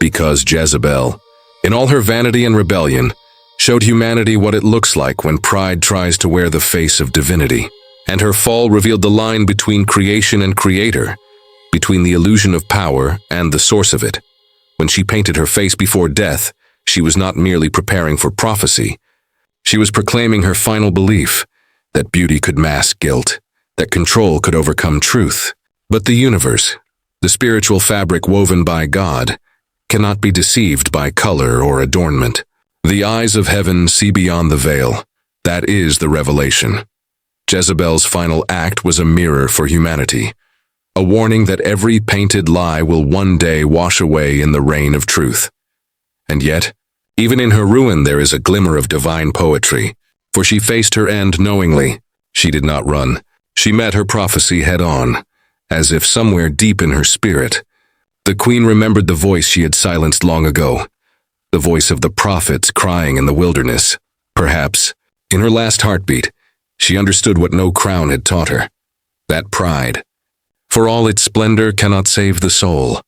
Because Jezebel, in all her vanity and rebellion, showed humanity what it looks like when pride tries to wear the face of divinity, and her fall revealed the line between creation and creator, between the illusion of power and the source of it. When she painted her face before death, she was not merely preparing for prophecy. She was proclaiming her final belief that beauty could mask guilt, that control could overcome truth. But the universe, the spiritual fabric woven by God, cannot be deceived by color or adornment. The eyes of heaven see beyond the veil. That is the revelation. Jezebel's final act was a mirror for humanity, a warning that every painted lie will one day wash away in the rain of truth. And yet, even in her ruin there is a glimmer of divine poetry, for she faced her end knowingly. She did not run. She met her prophecy head-on, as if somewhere deep in her spirit, the queen remembered the voice she had silenced long ago, the voice of the prophets crying in the wilderness. Perhaps, in her last heartbeat, she understood what no crown had taught her, that pride, for all its splendor, cannot save the soul.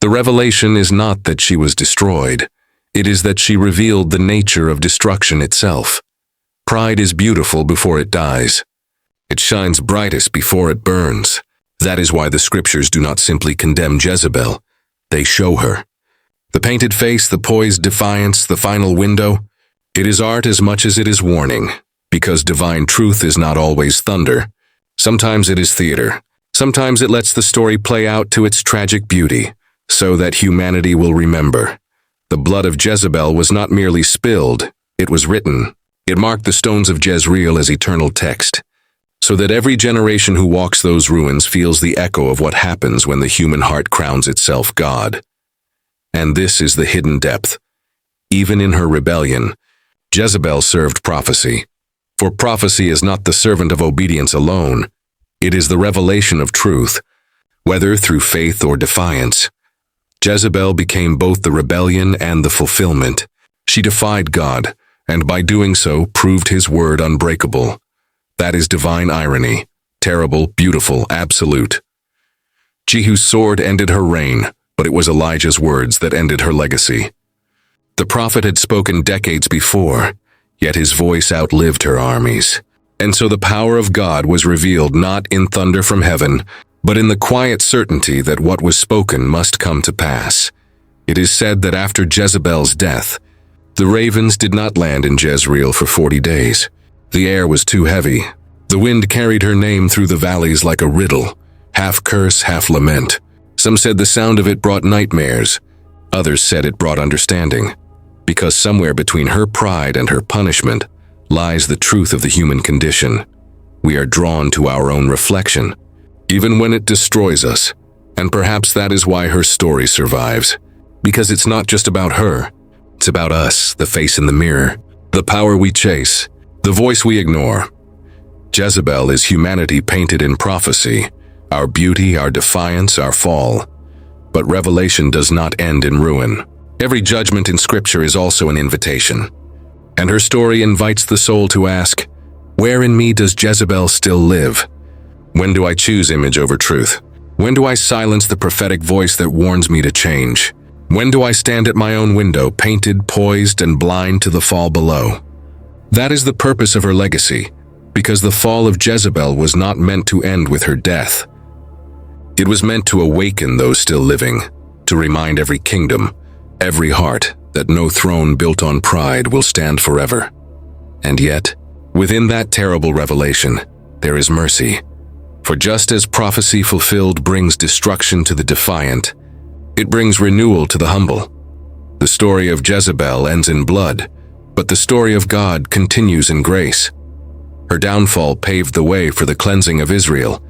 The revelation is not that she was destroyed. It is that she revealed the nature of destruction itself. Pride is beautiful before it dies. It shines brightest before it burns. That is why the scriptures do not simply condemn Jezebel. They show her. The painted face, the poised defiance, the final window. It is art as much as it is warning, because divine truth is not always thunder. Sometimes it is theater. Sometimes it lets the story play out to its tragic beauty, so that humanity will remember. The blood of Jezebel was not merely spilled, it was written. It marked the stones of Jezreel as eternal text, so that every generation who walks those ruins feels the echo of what happens when the human heart crowns itself God. And this is the hidden depth. Even in her rebellion, Jezebel served prophecy. For prophecy is not the servant of obedience alone. It is the revelation of truth, whether through faith or defiance. Jezebel became both the rebellion and the fulfillment. She defied God, and by doing so proved his word unbreakable. That is divine irony, terrible, beautiful, absolute. Jehu's sword ended her reign, but it was Elijah's words that ended her legacy. The prophet had spoken decades before, yet his voice outlived her armies. And so the power of God was revealed not in thunder from heaven, but in the quiet certainty that what was spoken must come to pass. It is said that after Jezebel's death, the ravens did not land in Jezreel for 40 days. The air was too heavy. The wind carried her name through the valleys like a riddle, half curse, half lament. Some said the sound of it brought nightmares. Others said it brought understanding, because somewhere between her pride and her punishment lies the truth of the human condition. We are drawn to our own reflection, even when it destroys us, and perhaps that is why her story survives, because it's not just about her, it's about us, the face in the mirror, The power we chase, the voice we ignore. Jezebel is humanity painted in prophecy, our beauty, our defiance, our fall. But revelation does not end in ruin. Every judgment in Scripture is also an invitation. And her story invites the soul to ask, where in me does Jezebel still live? When do I choose image over truth? When do I silence the prophetic voice that warns me to change? When do I stand at my own window, painted, poised, and blind to the fall below? That is the purpose of her legacy, because the fall of Jezebel was not meant to end with her death. It was meant to awaken those still living, to remind every kingdom, every heart, that no throne built on pride will stand forever. And yet, within that terrible revelation, there is mercy. For just as prophecy fulfilled brings destruction to the defiant, it brings renewal to the humble. The story of Jezebel ends in blood, but the story of God continues in grace. Her downfall paved the way for the cleansing of Israel,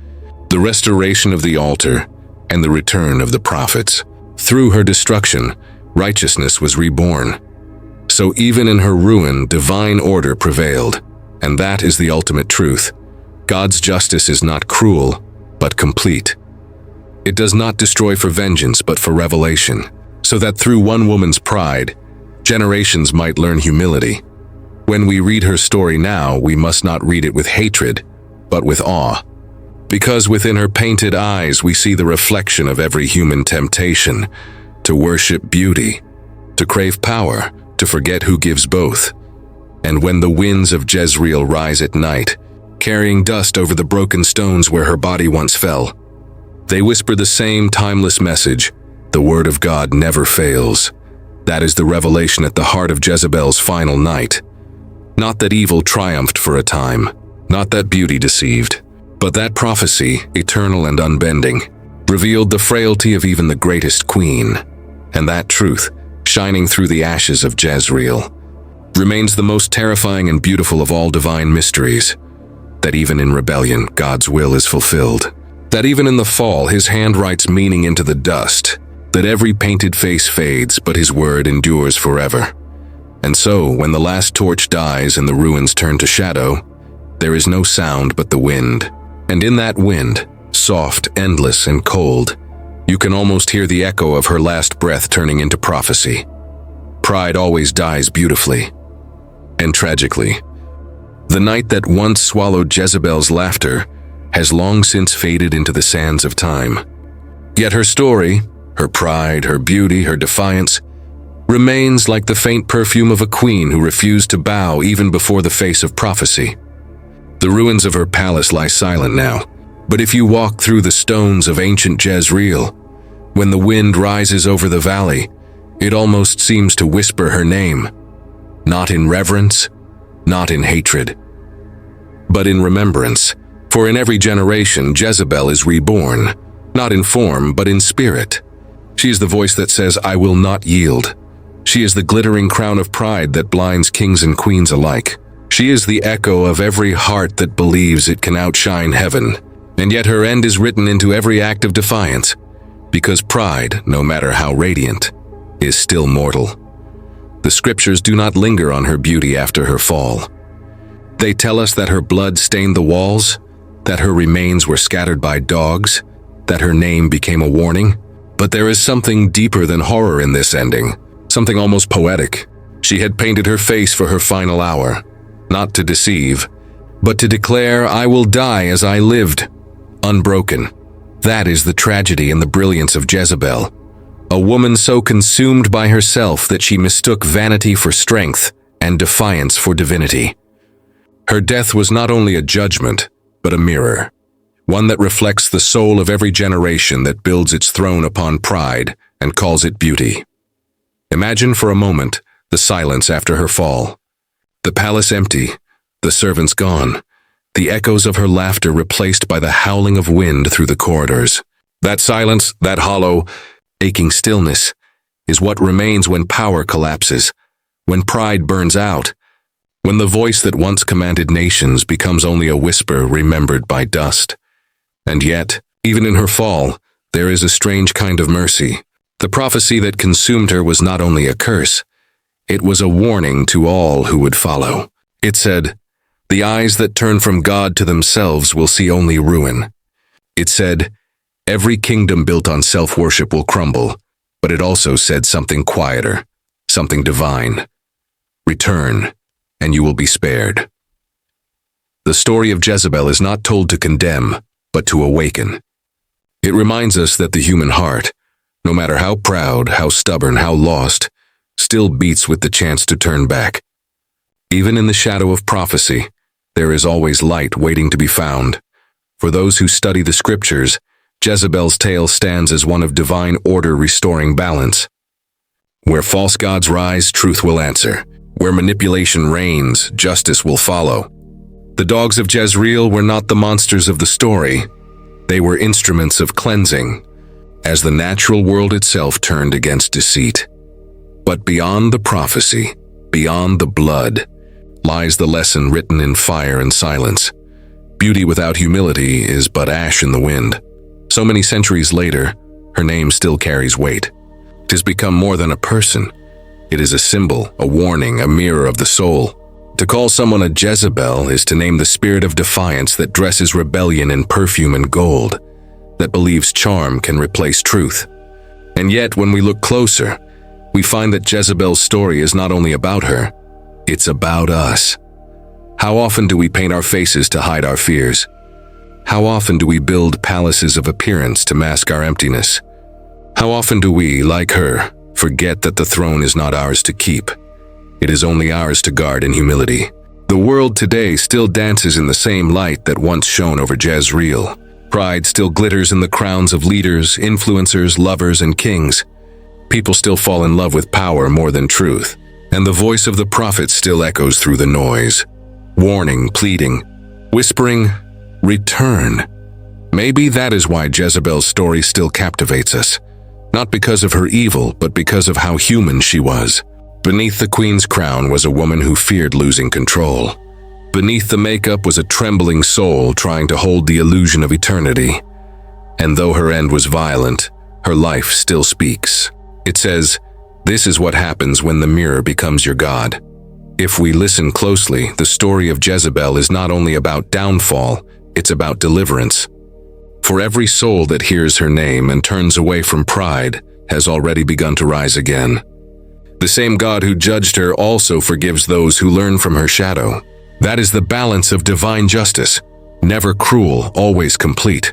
the restoration of the altar, and the return of the prophets. Through her destruction, righteousness was reborn. So even in her ruin, divine order prevailed, and that is the ultimate truth. God's justice is not cruel, but complete. It does not destroy for vengeance, but for revelation, so that through one woman's pride, generations might learn humility. When we read her story now, we must not read it with hatred, but with awe. Because within her painted eyes we see the reflection of every human temptation, to worship beauty, to crave power, to forget who gives both. And when the winds of Jezreel rise at night, carrying dust over the broken stones where her body once fell, they whisper the same timeless message: the word of God never fails. That is the revelation at the heart of Jezebel's final night. Not that evil triumphed for a time, not that beauty deceived, but that prophecy, eternal and unbending, revealed the frailty of even the greatest queen. And that truth, shining through the ashes of Jezreel, remains the most terrifying and beautiful of all divine mysteries. That even in rebellion, God's will is fulfilled. That even in the fall, His hand writes meaning into the dust. That every painted face fades, but His word endures forever. And so, when the last torch dies and the ruins turn to shadow, there is no sound but the wind. And in that wind, soft, endless, and cold, you can almost hear the echo of her last breath turning into prophecy. Pride always dies beautifully and tragically. The night that once swallowed Jezebel's laughter has long since faded into the sands of time. Yet her story, her pride, her beauty, her defiance, remains like the faint perfume of a queen who refused to bow even before the face of prophecy. The ruins of her palace lie silent now, but if you walk through the stones of ancient Jezreel, when the wind rises over the valley, it almost seems to whisper her name, not in reverence, not in hatred, but in remembrance. For in every generation, Jezebel is reborn, not in form, but in spirit. She is the voice that says, "I will not yield." She is the glittering crown of pride that blinds kings and queens alike. She is the echo of every heart that believes it can outshine heaven. And yet her end is written into every act of defiance, because pride, no matter how radiant, is still mortal. The scriptures do not linger on her beauty after her fall. They tell us that her blood stained the walls, that her remains were scattered by dogs, that her name became a warning. But there is something deeper than horror in this ending, something almost poetic. She had painted her face for her final hour, not to deceive, but to declare, "I will die as I lived," unbroken. That is the tragedy and the brilliance of Jezebel. A woman so consumed by herself that she mistook vanity for strength and defiance for divinity. Her death was not only a judgment, but a mirror, one that reflects the soul of every generation that builds its throne upon pride and calls it beauty. Imagine for a moment the silence after her fall. The palace empty, the servants gone, the echoes of her laughter replaced by the howling of wind through the corridors. That silence, that hollow, aching stillness, is what remains when power collapses, when pride burns out, when the voice that once commanded nations becomes only a whisper remembered by dust. And yet, even in her fall, there is a strange kind of mercy. The prophecy that consumed her was not only a curse, It was a warning to all who would follow. It said, "The eyes that turn from God to themselves will see only ruin." It said, "Every kingdom built on self-worship will crumble," but it also said something quieter, something divine. "Return, and you will be spared." The story of Jezebel is not told to condemn, but to awaken. It reminds us that the human heart, no matter how proud, how stubborn, how lost, still beats with the chance to turn back. Even in the shadow of prophecy, there is always light waiting to be found. For those who study the scriptures, Jezebel's tale stands as one of divine order restoring balance. Where false gods rise, truth will answer. Where manipulation reigns, justice will follow. The dogs of Jezreel were not the monsters of the story. They were instruments of cleansing, as the natural world itself turned against deceit. But beyond the prophecy, beyond the blood, lies the lesson written in fire and silence. Beauty without humility is but ash in the wind. So many centuries later, her name still carries weight. 'Tis become more than a person. It is a symbol, a warning, a mirror of the soul. To call someone a Jezebel is to name the spirit of defiance that dresses rebellion in perfume and gold, that believes charm can replace truth. And yet, when we look closer, we find that Jezebel's story is not only about her, it's about us. How often do we paint our faces to hide our fears? How often do we build palaces of appearance to mask our emptiness? How often do we, like her, forget that the throne is not ours to keep? It is only ours to guard in humility. The world today still dances in the same light that once shone over Jezreel. Pride still glitters in the crowns of leaders, influencers, lovers, and kings. People still fall in love with power more than truth, and the voice of the prophet still echoes through the noise, warning, pleading, whispering, "Return." Maybe that is why Jezebel's story still captivates us, not because of her evil, but because of how human she was. Beneath the queen's crown was a woman who feared losing control. Beneath the makeup was a trembling soul trying to hold the illusion of eternity. And though her end was violent, her life still speaks. It says, "This is what happens when the mirror becomes your God." If we listen closely, the story of Jezebel is not only about downfall, it's about deliverance. For every soul that hears her name and turns away from pride has already begun to rise again. The same God who judged her also forgives those who learn from her shadow. That is the balance of divine justice, never cruel, always complete.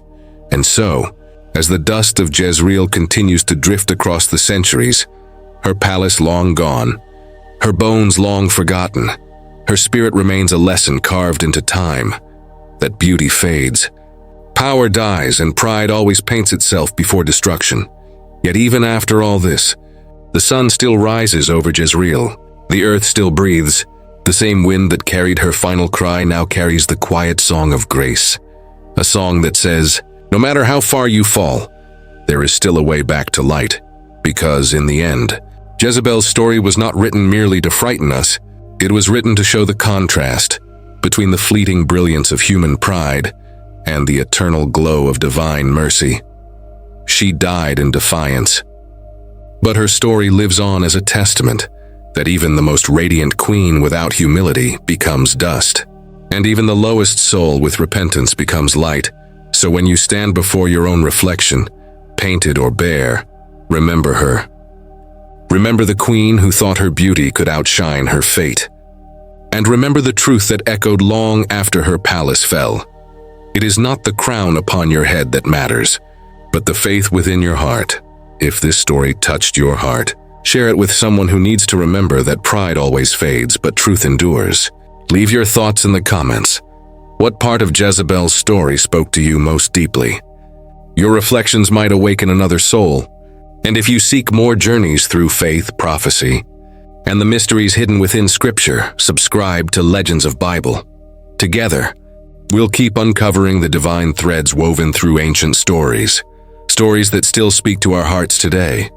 And so, as the dust of Jezreel continues to drift across the centuries, her palace long gone, her bones long forgotten, her spirit remains a lesson carved into time, that beauty fades. Power dies and pride always paints itself before destruction. Yet even after all this, the sun still rises over Jezreel, the earth still breathes. The same wind that carried her final cry now carries the quiet song of grace. A song that says, no matter how far you fall, there is still a way back to light. Because in the end, Jezebel's story was not written merely to frighten us. It was written to show the contrast between the fleeting brilliance of human pride and the eternal glow of divine mercy. She died in defiance, but her story lives on as a testament that even the most radiant queen without humility becomes dust, and even the lowest soul with repentance becomes light. So when you stand before your own reflection, painted or bare, remember her. Remember the queen who thought her beauty could outshine her fate. And remember the truth that echoed long after her palace fell. It is not the crown upon your head that matters, but the faith within your heart. If this story touched your heart, share it with someone who needs to remember that pride always fades, but truth endures. Leave your thoughts in the comments. What part of Jezebel's story spoke to you most deeply? Your reflections might awaken another soul. And if you seek more journeys through faith, prophecy, and the mysteries hidden within Scripture, subscribe to Legends of Bible. Together, we'll keep uncovering the divine threads woven through ancient stories. Stories that still speak to our hearts today.